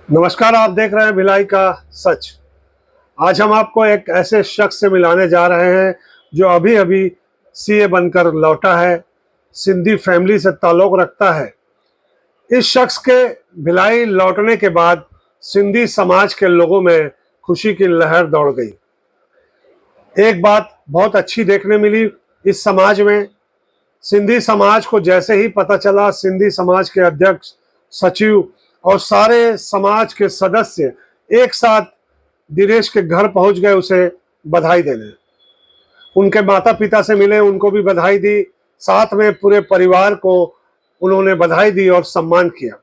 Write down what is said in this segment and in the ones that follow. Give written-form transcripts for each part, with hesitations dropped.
नमस्कार, आप देख रहे हैं भिलाई का सच। आज हम आपको एक ऐसे शख्स से मिलाने जा रहे हैं जो अभी अभी सीए बनकर लौटा है, सिंधी फैमिली से ताल्लुक़ रखता है। इस शख्स के भिलाई लौटने के बाद सिंधी समाज के लोगों में खुशी की लहर दौड़ गई। एक बात बहुत अच्छी देखने मिली इस समाज में। सिंधी समाज को जैसे ही पता चला, सिंधी समाज के अध्यक्ष, सचिव और सारे समाज के सदस्य एक साथ दिनेश के घर पहुंच गए उसे बधाई देने। उनके माता पिता से मिले, उनको भी बधाई दी, साथ में पूरे परिवार को उन्होंने बधाई दी और सम्मान किया।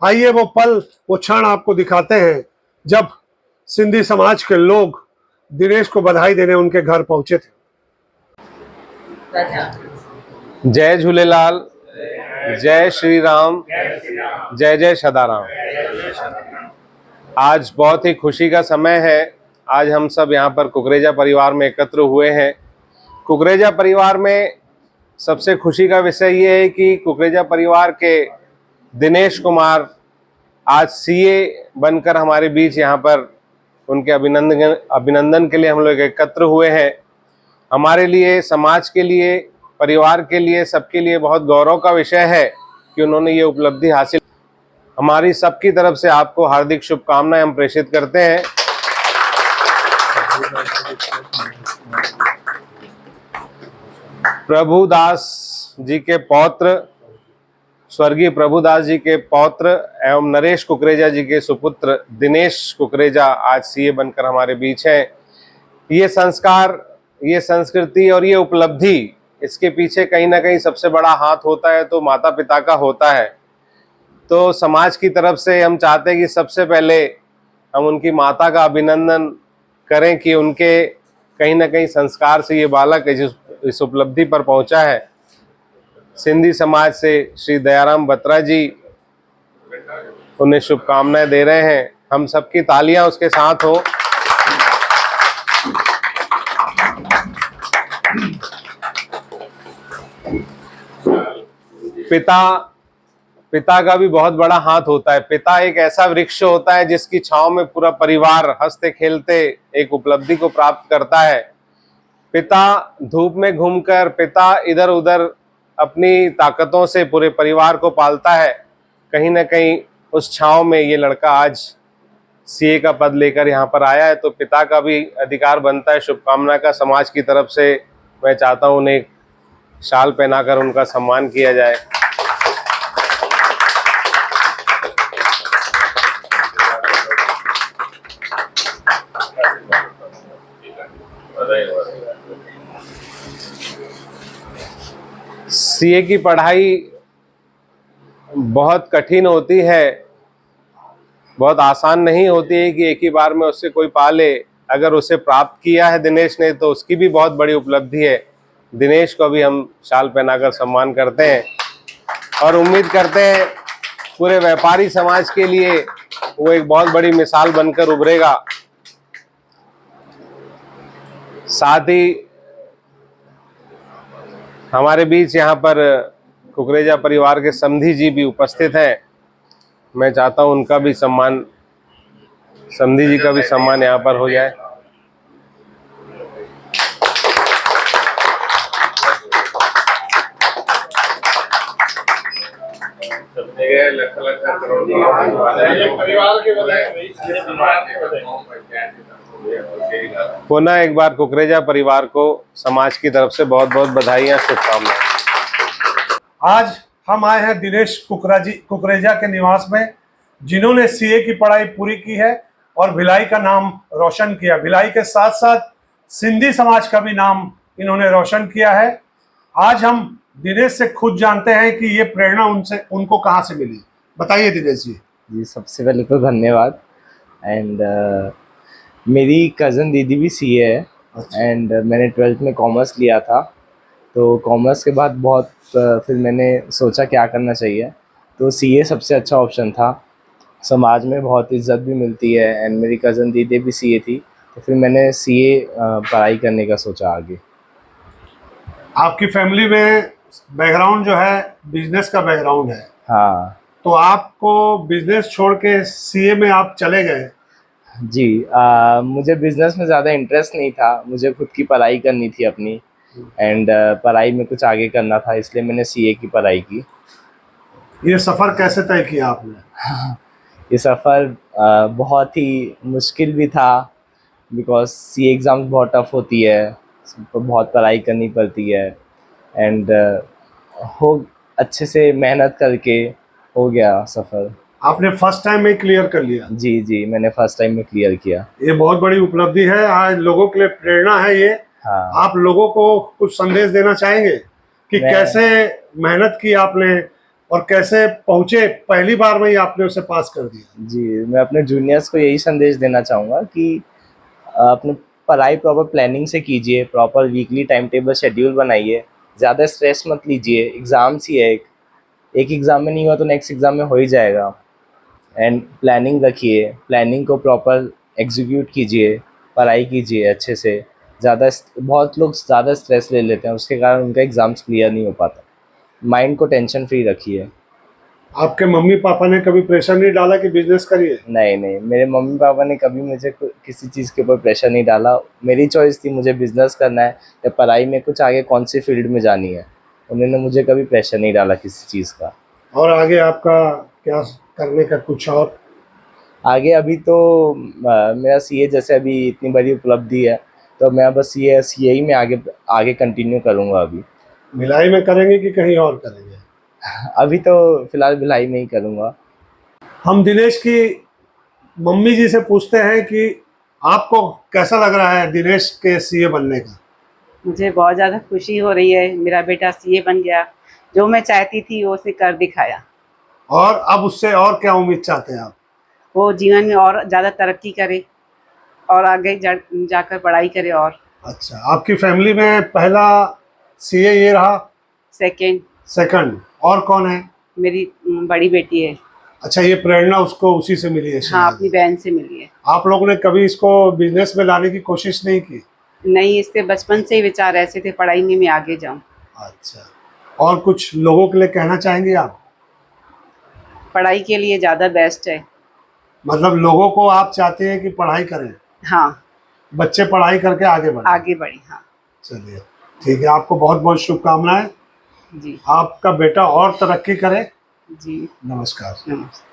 आइए वो पल, वो क्षण आपको दिखाते हैं जब सिंधी समाज के लोग दिनेश को बधाई देने उनके घर पहुंचे थे। जय झूलेलाल, जय श्री राम, जय जय सदाराम। आज बहुत ही खुशी का समय है। आज हम सब यहाँ पर कुकरेजा परिवार में एकत्र हुए हैं। कुकरेजा परिवार में सबसे खुशी का विषय ये है कि कुकरेजा परिवार के दिनेश कुमार आज सीए बनकर हमारे बीच यहाँ पर उनके अभिनंदन के लिए हम लोग एकत्र हुए हैं। हमारे लिए, समाज के लिए, परिवार के लिए, सबके लिए बहुत गौरव का विषय है कि उन्होंने ये उपलब्धि हासिल। हमारी सबकी तरफ से आपको हार्दिक शुभकामनाएं हम प्रेषित करते हैं। प्रभुदास जी के पौत्र, स्वर्गीय प्रभुदास जी के पौत्र एवं नरेश कुकरेजा जी के सुपुत्र दिनेश कुकरेजा आज सीए बनकर हमारे बीच हैं। ये संस्कार, ये संस्कृति और ये उपलब्धि, इसके पीछे कहीं ना कहीं सबसे बड़ा हाथ होता है तो माता पिता का होता है। तो समाज की तरफ से हम चाहते हैं कि सबसे पहले हम उनकी माता का अभिनंदन करें कि उनके कहीं ना कहीं संस्कार से ये बालक इस उपलब्धि पर पहुंचा है। सिंधी समाज से श्री दयाराम बत्रा जी उन्हें शुभकामनाएं दे रहे हैं। हम सबकी तालियां उसके साथ हो। पिता का भी बहुत बड़ा हाथ होता है। पिता एक ऐसा वृक्ष होता है जिसकी छांव में पूरा परिवार हंसते खेलते एक उपलब्धि को प्राप्त करता है। पिता धूप में घूमकर, पिता इधर उधर अपनी ताकतों से पूरे परिवार को पालता है। कहीं ना कहीं उस छांव में ये लड़का आज सीए का पद लेकर यहाँ पर आया है, तो पिता का भी अधिकार बनता है शुभकामना का। समाज की तरफ से मैं चाहता हूँ उन्हें शाल पहनाकर उनका सम्मान किया जाए। सीए की पढ़ाई बहुत कठिन होती है, बहुत आसान नहीं होती है कि एक ही बार में उससे कोई पा ले। अगर उसे प्राप्त किया है दिनेश ने तो उसकी भी बहुत बड़ी उपलब्धि है। दिनेश को भी हम शाल पहनाकर सम्मान करते हैं और उम्मीद करते हैं पूरे व्यापारी समाज के लिए वो एक बहुत बड़ी मिसाल बनकर उभरेगा। साथ ही हमारे बीच यहाँ पर कुकरेजा परिवार के समधी जी भी उपस्थित हैं। मैं चाहता हूँ उनका भी सम्मान, समधी जी का भी सम्मान यहाँ पर हो जाए। पुनः एक बार कुकरेजा परिवार को समाज की तरफ से बहुत बहुत बधाइयाँ, शुभकामनाएं। आज हम आए हैं दिनेश कुकरेजा के निवास में, जिन्होंने सीए की पढ़ाई पूरी की है और भिलाई का नाम रोशन किया। भिलाई के साथ साथ सिंधी समाज का भी नाम इन्होंने रोशन किया है। आज हम दिनेश से खुद जानते हैं कि ये प्रेरणा उनको कहाँ से मिली। बताइए दिनेश जी। जी, सबसे पहले तो धन्यवाद। एंड मेरी कज़न दीदी भी सीए है। एंड मैंने 12th में कॉमर्स लिया था, तो कॉमर्स के बाद फिर मैंने सोचा क्या करना चाहिए, तो सीए सबसे अच्छा ऑप्शन था। समाज में बहुत इज्जत भी मिलती है एंड मेरी कज़न दीदी भी सीए थी, तो फिर मैंने सीए पढ़ाई करने का सोचा आगे। आपकी फैमिली में बैकग्राउंड जो है बिजनेस का बैकग्राउंड है। हाँ, तो आपको बिजनेस छोड़ के सीए में आप चले गए। जी, मुझे बिजनेस में ज़्यादा इंटरेस्ट नहीं था, मुझे खुद की पढ़ाई करनी थी अपनी। एंड पढ़ाई में कुछ आगे करना था, इसलिए मैंने सीए की पढ़ाई की। ये सफर कैसे तय किया आपने? ये सफ़र बहुत ही मुश्किल भी था, बिकॉज सी एग्ज़ाम्स बहुत टफ होती है, बहुत पढ़ाई करनी पड़ती है। एंड हो अच्छे से मेहनत करके हो गया सफ़र। आपने फर्स्ट टाइम में क्लियर कर लिया। जी जी, मैंने फर्स्ट टाइम में क्लियर किया। ये बहुत बड़ी उपलब्धि है, आज लोगों के लिए प्रेरणा है ये। हाँ, आप लोगों को कुछ संदेश देना चाहेंगे कि मैं- कैसे मेहनत की आपने और कैसे पहुंचे, पहली बार में ही आपने उसे पास कर दिया। जी, मैं अपने जूनियर्स को यही संदेश देना चाहूँगा कि अपने पढ़ाई प्रॉपर प्लानिंग से कीजिए, proper weekly time table schedule बनाइए, ज़्यादा स्ट्रेस मत लीजिए। एग्ज़ाम्स ही है, एक एग्ज़ाम में नहीं हुआ तो नेक्स्ट एग्ज़ाम में हो ही जाएगा। एंड प्लानिंग रखिए, प्लानिंग को प्रॉपर एग्जीक्यूट कीजिए, पढ़ाई कीजिए अच्छे से। बहुत लोग ज़्यादा स्ट्रेस ले लेते हैं, उसके कारण उनका एग्ज़ाम्स क्लियर नहीं हो पाता। माइंड को टेंशन फ्री रखिए। आपके मम्मी पापा ने कभी प्रेशर नहीं डाला कि बिजनेस करिए? नहीं नहीं, मेरे मम्मी पापा ने कभी मुझे किसी चीज़ के ऊपर प्रेशर नहीं डाला। मेरी चॉइस थी मुझे बिजनेस करना है या पढ़ाई में कुछ आगे कौन सी फील्ड में जानी है। उन्होंने मुझे कभी प्रेशर नहीं डाला किसी चीज़ का। और आगे आपका क्या करने का कुछ और? आगे अभी तो मेरा सीए जैसे अभी इतनी बड़ी उपलब्धि है, तो मैं बस सीए ही में आगे कंटिन्यू करूँगा अभी। भिलाई में करेंगे कि कहीं और करेंगे? अभी तो फिलहाल भिलाई में ही करूँगा। हम दिनेश की मम्मी जी से पूछते हैं कि आपको कैसा लग रहा है दिनेश के सीए बनने का? मुझे बहुत ज़्यादा खुशी हो रही है, मेरा बेटा सीए बन गया। जो मैं चाहती थी वो उसने कर दिखाया। और अब उससे और क्या उम्मीद चाहते हैं आप? वो जीवन में और ज़्यादा तरक्की करे और आगे जाकर पढ़ाई करे। और अच्छा, आपकी फैमिली में पहला सीए ये रहा? सेकंड सेकंड और कौन है? मेरी बड़ी बेटी है। अच्छा, ये प्रेरणा उसको उसी से मिली है हाँ, शायद। अपनी बहन से मिली है। आप लोगों ने कभी इसको बिजनेस में लाने की कोशिश नहीं की? नहीं, इसके बचपन से ही विचार ऐसे थे पढ़ाई में मैं आगे जाऊँ। अच्छा, और कुछ लोगों के लिए कहना चाहेंगे आप? पढ़ाई के लिए ज़्यादा बेस्ट है। मतलब लोगों को आप चाहते हैं कि पढ़ाई करें, हाँ, बच्चे पढ़ाई करके आगे बढ़े। आगे बढ़े। हाँ चलिए ठीक है, आपको बहुत बहुत शुभकामनाएं। जी। आपका बेटा और तरक्की करे। जी, नमस्कार। नमस्ते।